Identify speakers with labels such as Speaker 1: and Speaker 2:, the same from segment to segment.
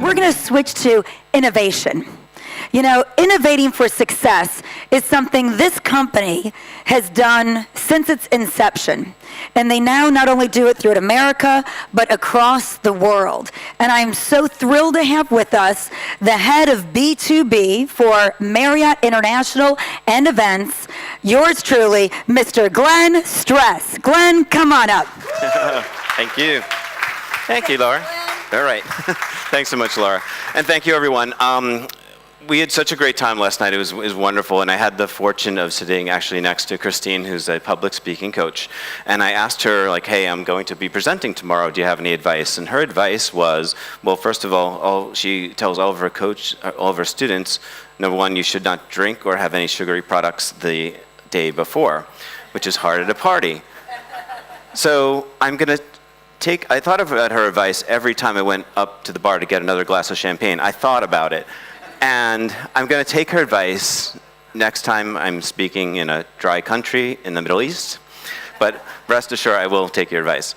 Speaker 1: we're going to switch to innovation. You know, innovating for success is something this company has done since its inception. And they now not only do it throughout America, but across the world. And I'm so thrilled to have with us the head of B2B for Marriott International and Events, yours truly, Mr. Glenn Stress. Glenn, come on up.
Speaker 2: Thank you. Thank you, Laura. All right. Thanks so much, Laura. And thank you, everyone. We had such a great time last night. It was wonderful, and I had the fortune of sitting actually next to Christine, who's a public speaking coach. And I asked her, like, hey, I'm going to be presenting tomorrow. Do you have any advice? And her advice was, well, first of all, she tells all of her students, number one, you should not drink or have any sugary products the day before, which is hard at a party. So I thought about her advice every time I went up to the bar to get another glass of champagne. I thought about it. And I'm going to take her advice next time I'm speaking in a dry country in the Middle East. But rest assured, I will take your advice.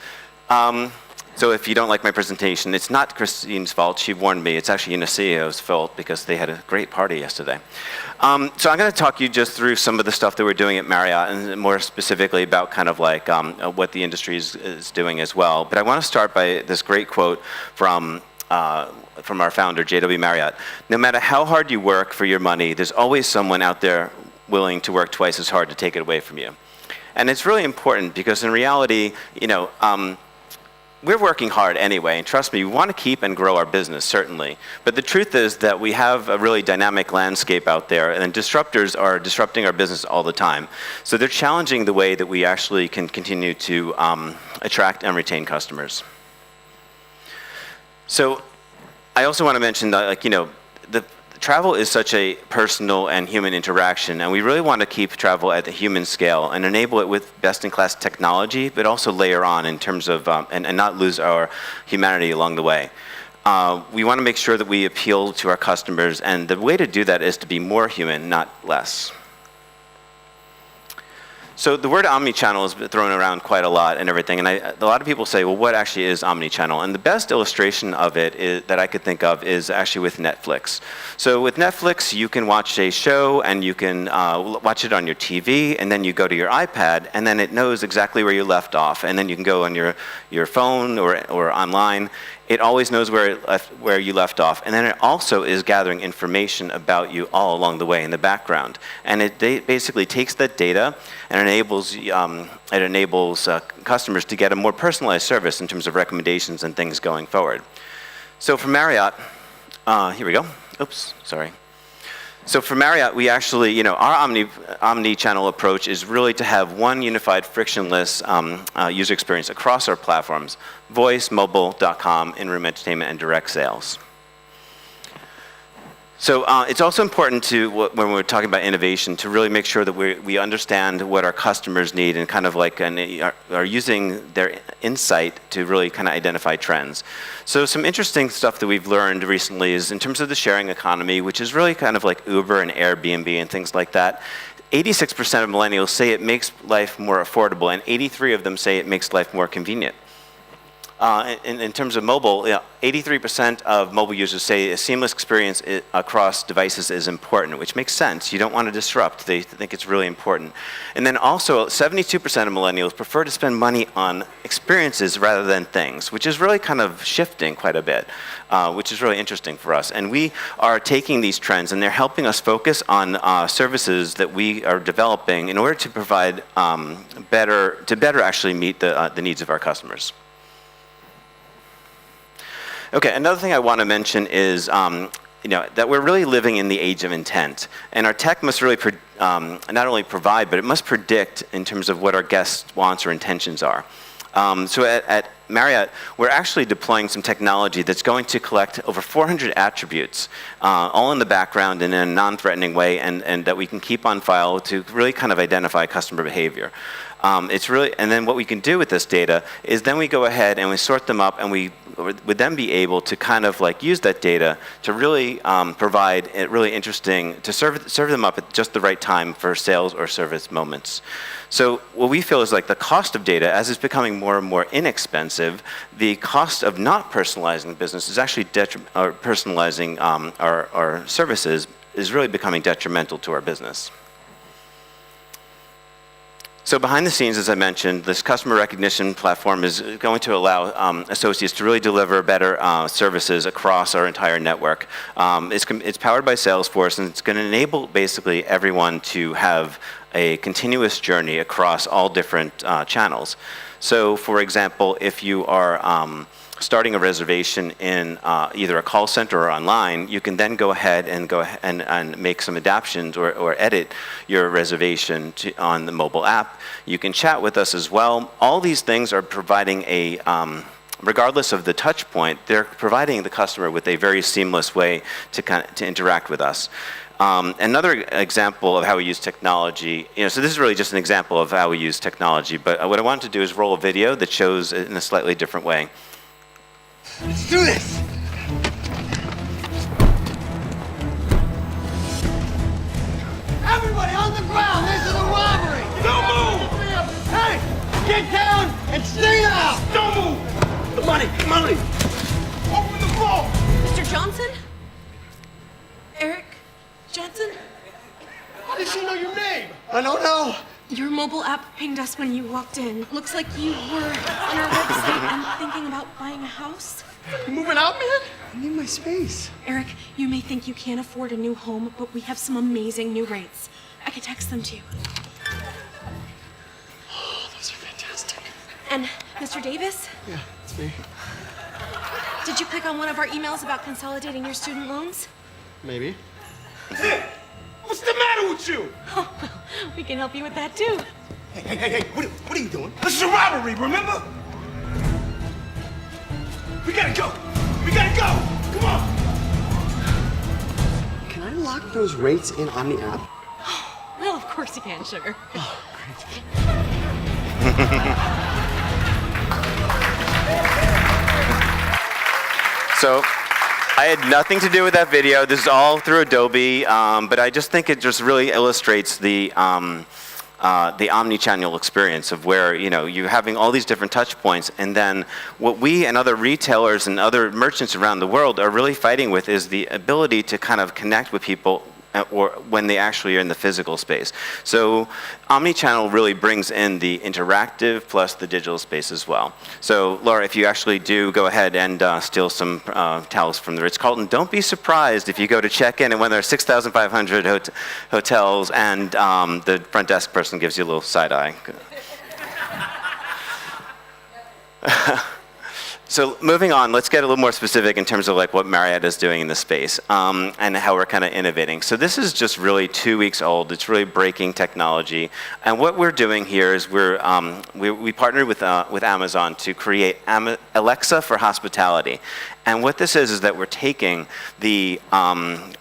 Speaker 2: So if you don't like my presentation, it's not Christine's fault. She warned me. It's actually Uniceo's fault because they had a great party yesterday. So I'm going to talk you just through some of the stuff that we're doing at Marriott, and more specifically about kind of like what the industry is doing as well. But I want to start by this great quote from our founder, J.W. Marriott. No matter how hard you work for your money, there's always someone out there willing to work twice as hard to take it away from you. And it's really important because in reality, you know, we're working hard anyway, and trust me, we want to keep and grow our business, certainly. But the truth is that we have a really dynamic landscape out there, and disruptors are disrupting our business all the time. So they're challenging the way that we actually can continue to attract and retain customers. So I also want to mention that, like, you know, the travel is such a personal and human interaction, and we really want to keep travel at the human scale and enable it with best-in-class technology, but also layer on in terms of, and not lose our humanity along the way. We want to make sure that we appeal to our customers, and the way to do that is to be more human, not less. So the word omnichannel has been thrown around quite a lot and everything, and a lot of people say, well, what actually is omnichannel? And the best illustration of it that I could think of is actually with Netflix. So with Netflix, you can watch a show, and you can watch it on your TV, and then you go to your iPad, and then it knows exactly where you left off, and then you can go on your phone or online. It always knows where you left off, and then it also is gathering information about you all along the way in the background. And it basically takes that data and enables customers to get a more personalized service in terms of recommendations and things going forward. So for Marriott, here we go. Oops, sorry. So for Marriott, we actually, you know, our omni-channel approach is really to have one unified, frictionless user experience across our platforms: voice, mobile.com, in-room entertainment, and direct sales. So it's also important to, when we're talking about innovation, to really make sure that we understand what our customers need and kind of like are using their insight to really kind of identify trends. So some interesting stuff that we've learned recently is in terms of the sharing economy, which is really kind of like Uber and Airbnb and things like that. 86% of millennials say it makes life more affordable, and 83% of them say it makes life more convenient. In terms of mobile, 83% of mobile users say a seamless experience across devices is important, which makes sense. You don't want to disrupt. They think it's really important. And then also, 72% of millennials prefer to spend money on experiences rather than things, which is really kind of shifting quite a bit, which is really interesting for us. And we are taking these trends, and they're helping us focus on services that we are developing in order to provide better actually meet the needs of our customers. Okay, another thing I want to mention is that we're really living in the age of intent, and our tech must really not only provide, but it must predict in terms of what our guests' wants or intentions are. So at Marriott, we're actually deploying some technology that's going to collect over 400 attributes, all in the background and in a non-threatening way, and that we can keep on file to really kind of identify customer behavior. And then what we can do with this data is then we go ahead and we sort them up and we would then be able to kind of like use that data to really provide it really interesting, to serve them up at just the right time for sales or service moments. So what we feel is like the cost of data, as it's becoming more and more inexpensive, the cost of not personalizing the business is actually personalizing our services is really becoming detrimental to our business. So behind the scenes, as I mentioned, this customer recognition platform is going to allow associates to really deliver better services across our entire network. It's powered by Salesforce, and it's going to enable basically everyone to have a continuous journey across all different channels. So for example, if you are starting a reservation in either a call center or online, you can then go ahead and make some adaptations or edit your reservation on the mobile app. You can chat with us as well. All these things are providing regardless of the touch point, they're providing the customer with a very seamless way to interact with us. Another example of how we use technology, so this is really just an example of how we use technology, but what I wanted to do is roll a video that shows it in a slightly different way.
Speaker 3: Let's do this! Everybody on the ground! This is a robbery! Don't move! Hey! Get down and stay down! Don't move! The money! Money! Open the vault!
Speaker 4: Mr. Johnson? Eric Johnson?
Speaker 3: How did she know your name? I don't know.
Speaker 4: Your mobile app pinged us when you walked in. Looks like you were on our website and thinking about buying a house.
Speaker 3: You moving out, man? I need my space.
Speaker 4: Eric, you may think you can't afford a new home, but we have some amazing new rates. I could text them to you.
Speaker 3: Oh, those are fantastic.
Speaker 4: And Mr. Davis?
Speaker 3: Yeah, it's me.
Speaker 4: Did you click on one of our emails about consolidating your student loans?
Speaker 3: Maybe. Hey, what's the matter with you?
Speaker 4: Oh, well, we can help you with that too.
Speaker 3: Hey, what are you doing? This is a robbery, remember? We gotta go! We gotta go! Come on! Can I lock those rates in on the app?
Speaker 4: Well, of course you can, sugar.
Speaker 3: Oh,
Speaker 2: So I had nothing to do with that video. This is all through Adobe, but I just think it just really illustrates the omnichannel experience of where you're having all these different touch points, and then what we and other retailers and other merchants around the world are really fighting with is the ability to kind of connect with people or when they actually are in the physical space. So Omnichannel really brings in the interactive plus the digital space as well. So Laura, if you actually do go ahead and steal some towels from the Ritz-Carlton, don't be surprised if you go to check in and when there are 6,500 hotels and the front desk person gives you a little side eye. So moving on, let's get a little more specific in terms of like what Marriott is doing in the space and how we're kind of innovating. So this is just really 2 weeks old. It's really breaking technology. And what we're doing here is we partnered with Amazon to create Alexa for hospitality. And what this is that we're taking the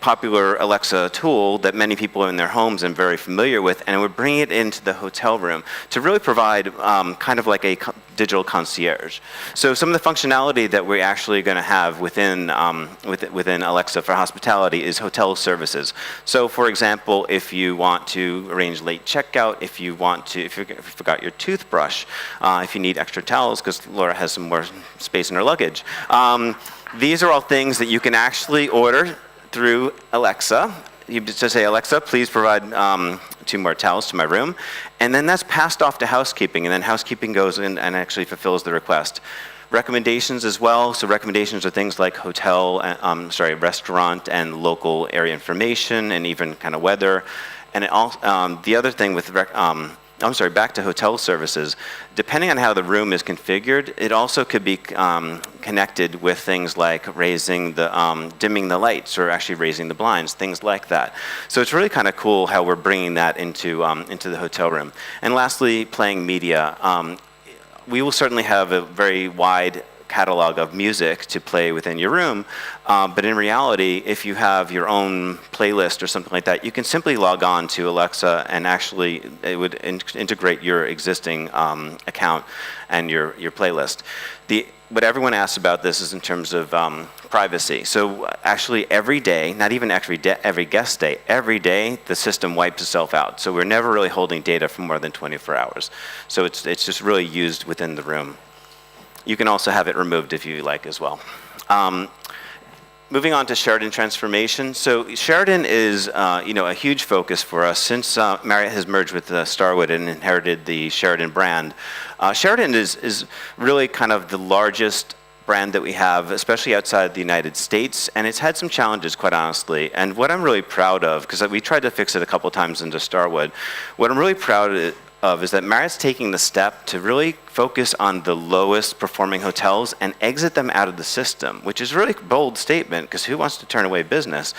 Speaker 2: popular Alexa tool that many people in their homes are very familiar with, and we're bringing it into the hotel room to really provide kind of like a digital concierge. So some of the functionality that we're actually going to have within Alexa for hospitality is hotel services. So for example, if you want to arrange late checkout, if you forgot your toothbrush, if you need extra towels because Laura has some more space in her luggage. These are all things that you can actually order through Alexa. You just say, Alexa, please provide 2 more towels to my room. And then that's passed off to housekeeping, and then housekeeping goes in and actually fulfills the request. Recommendations as well. So recommendations are things like restaurant and local area information and even kind of weather. And it also, the other thing with back to hotel services. Depending on how the room is configured, it also could be connected with things like raising dimming the lights or actually raising the blinds, things like that. So it's really kind of cool how we're bringing that into the hotel room. And lastly, playing media. We will certainly have a very wide catalog of music to play within your room, but in reality, if you have your own playlist or something like that, you can simply log on to Alexa and actually it would integrate your existing account and your playlist. what everyone asks about this is in terms of privacy. So actually every day, not even every guest day, every day the system wipes itself out. So we're never really holding data for more than 24 hours. So it's just really used within the room. You can also have it removed if you like as well. Moving on to Sheridan transformation. So Sheridan is, a huge focus for us since Marriott has merged with Starwood and inherited the Sheridan brand. Sheridan is really kind of the largest brand that we have, especially outside the United States, and it's had some challenges, quite honestly. And what I'm really proud of, because we tried to fix it a couple times into Starwood, what I'm really proud of is that Marriott's taking the step to really focus on the lowest performing hotels and exit them out of the system, which is a really bold statement because who wants to turn away business?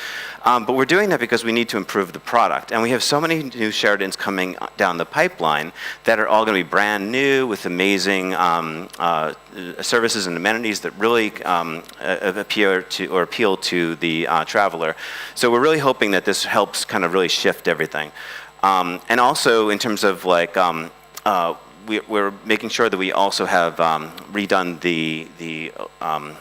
Speaker 2: But we're doing that because we need to improve the product. And we have so many new Sheridans coming down the pipeline that are all going to be brand new with amazing services and amenities that really appeal to the traveler. So we're really hoping that this helps kind of really shift everything. And also in terms of like, we're making sure that we also have redone the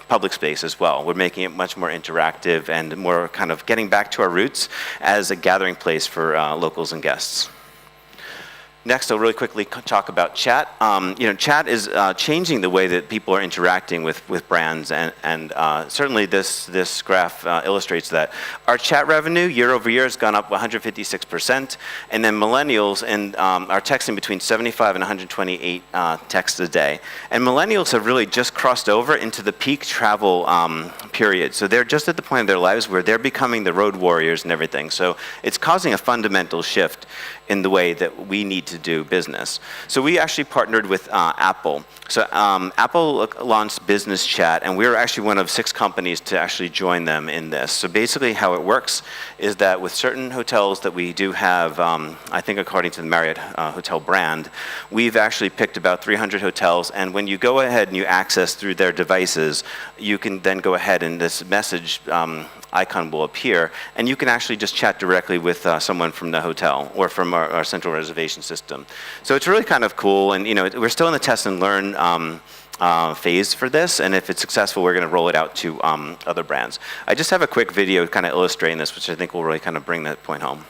Speaker 2: public space as well. We're making it much more interactive and more kind of getting back to our roots as a gathering place for locals and guests. Next, I'll really quickly talk about chat. Chat is changing the way that people are interacting with brands, and certainly this graph illustrates that. Our chat revenue year over year has gone up 156%, and then millennials are texting between 75 and 128 texts a day. And millennials have really just crossed over into the peak travel period. So they're just at the point of their lives where they're becoming the road warriors and everything. So it's causing a fundamental shift in the way that we need to do business. So we actually partnered with Apple. So Apple launched Business Chat, and we were actually one of 6 companies to actually join them in this. So basically how it works is that with certain hotels that we do have, I think according to the Marriott hotel brand, we've actually picked about 300 hotels, and when you go ahead and you access through their devices, you can then go ahead and this message icon will appear, and you can actually just chat directly with someone from the hotel or from our central reservation system. So it's really kind of cool, and we're still in the test and learn phase for this, and if it's successful, we're going to roll it out to other brands. I just have a quick video kind of illustrating this, which I think will really kind of bring that point home.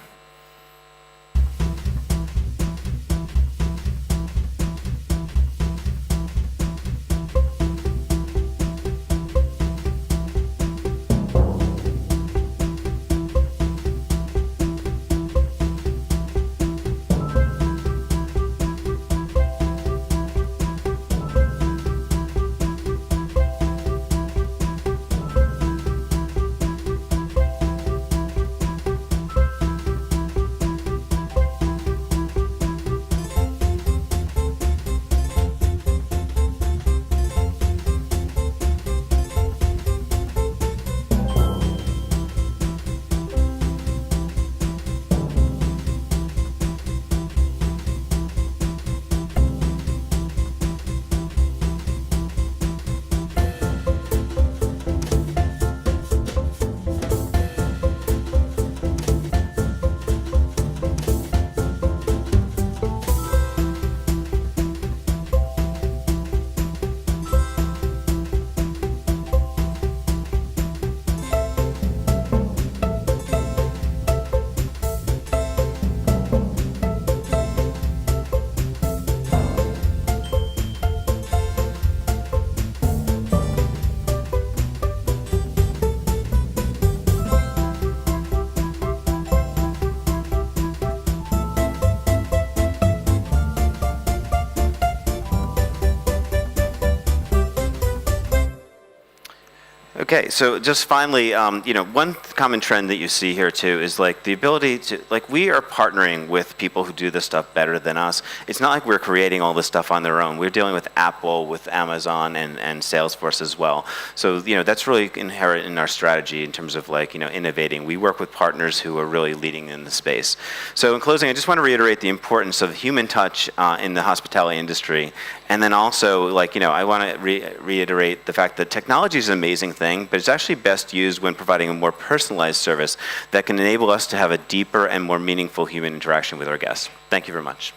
Speaker 2: Okay, so just finally, one common trend that you see here too is like the ability to, like we are partnering with people who do this stuff better than us. It's not like we're creating all this stuff on their own. We're dealing with Apple, with Amazon, and Salesforce as well. So, that's really inherent in our strategy in terms of like, innovating. We work with partners who are really leading in the space. So in closing, I just want to reiterate the importance of human touch in the hospitality industry. And then also, like, I want to reiterate the fact that technology is an amazing thing, but it's actually best used when providing a more personalized service that can enable us to have a deeper and more meaningful human interaction with our guests. Thank you very much.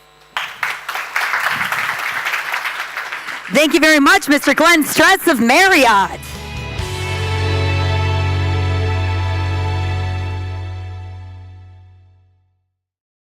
Speaker 1: Thank you very much, Mr. Glenn Stress of Marriott.